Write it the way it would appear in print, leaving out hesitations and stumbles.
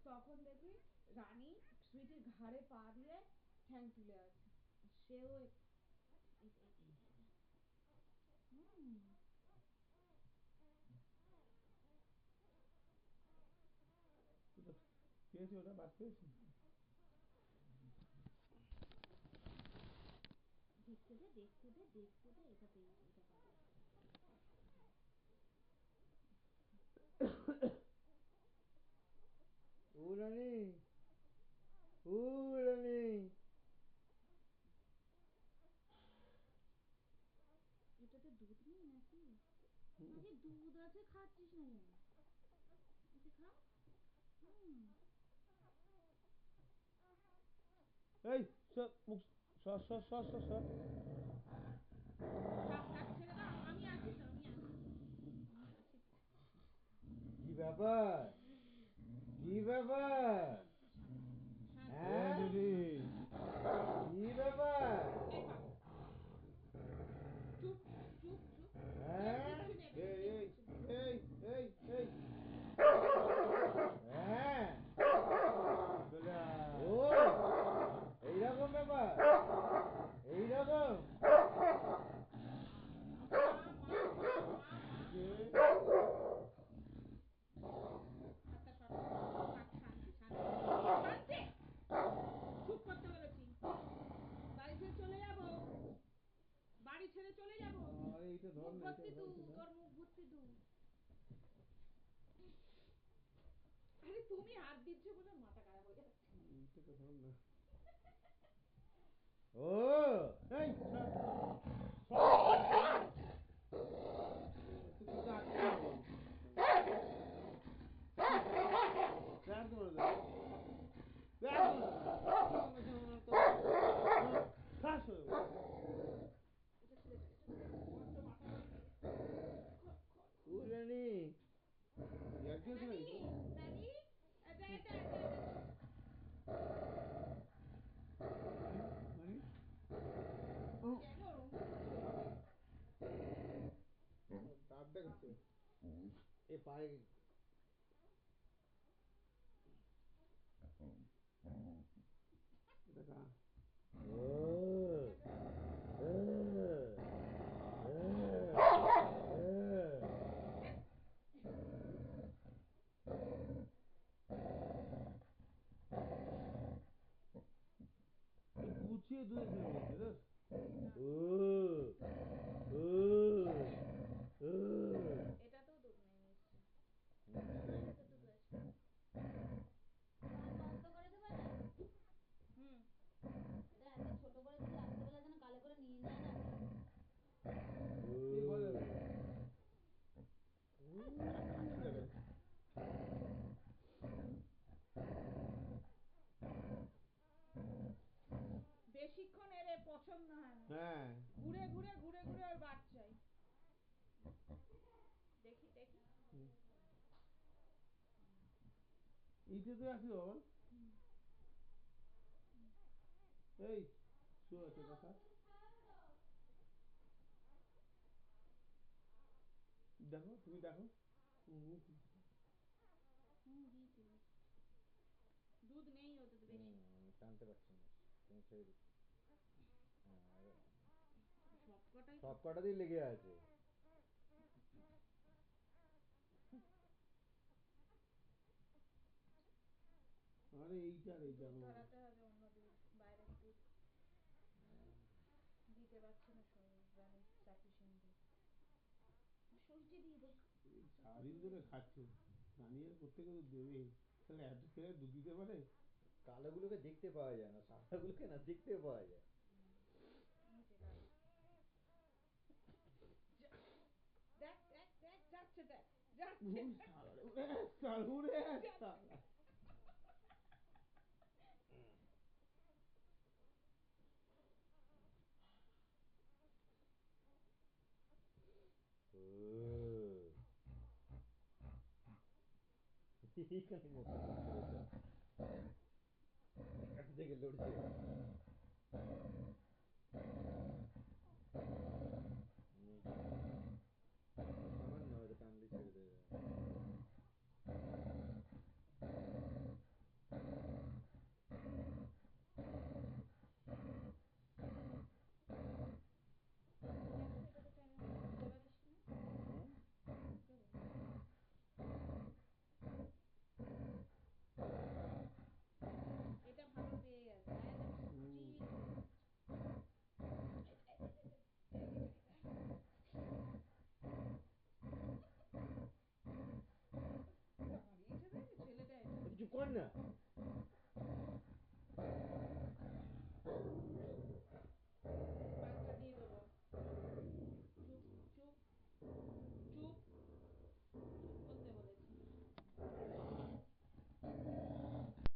তখন দেখি রানী সুইটির ঘাড়ে পা দিয়ে ঠ্যাং তুলে আছে, সেও পেয়েছি, ওটা বাদ পেয়েছি। দেখতে দে এটা পেয়েছি, এটা পাবো। রানী, রানী, এটাতে দুধ নেই নাকি? নাকি দুধ আছে, খাচ্ছিস না কেন? এটা খা। এই মুখ সর সর সর সর সর। আমি আছি তো, আমি আছি। কি ব্যাপার, কি ব্যাপার, হ্যাঁ কি ব্যাপার? চুপ চুপ চুপ। হ্যাঁ এই এই এই এই হ্যাঁ চলে আয়। ও এইরকম ব্যাপার, এইরকম। চুপ করতে বলেছি। বাড়ি ছেড়ে চলে যাবো। এইটা ধর মুখ না, ভর্তি এটা দুধ, তোর মুখ ভর্তি দুধ। আরে তুমি হাত দিচ্ছ বলে মাথা খারাপ হয়ে যাচ্ছে। এইটাকে ধর না। ও এই রানী, দাঁত দেখাচ্ছে এ পায়ে দেখা। গুছিয়ে দুধ খেয়ে এটাতেও দুধ নেই নিশ্চয়। বন্ধ করে দেবে না? এটা এত ছোট করে দিলে রাত্রিবেলা যেন কালে করে নিয়ে নেয় না। বেশিক্ষণ এর পছন্দ হয় না। হ্যাঁ ঘুরে ঘুরে ঘুরে ঘুরে ওর বাচ্চাই। দেখি দেখি এইটাতে আছে বাবা। এই শো আছে দেখা। দেখো তুমি দেখো। দুধ নেই ওতে বেশি। টানতে পারছি না, তুমি ছেড়ে দিচ্ছি। সব কটাতেই লেগে আছে। আরে এইটার এইটা দুধ ধরাতে হবে, অন্য দুধ, বাইরের দুধ দিতে পারছে না রানী সাফিসিয়েন্ট দুধ। সুইটি দিয়ে দে। সারাদিন ধরে খাচ্ছে, রানী আর প্রত্যেকে তো দেবে, তাহলে এত ছেলে দুধ দিতে পারে? কালোগুলোকে দেখতে পাওয়া যায় না, সাদাগুলোকে না দেখতে পাওয়া যায়। দেখ দেখ দেখ যাচ্ছে, দেখ যাচ্ছে। এইখানে মতো থেকে লড়ছে। সামান্য হয়তো টানলে ছেড়ে দেবে। কর না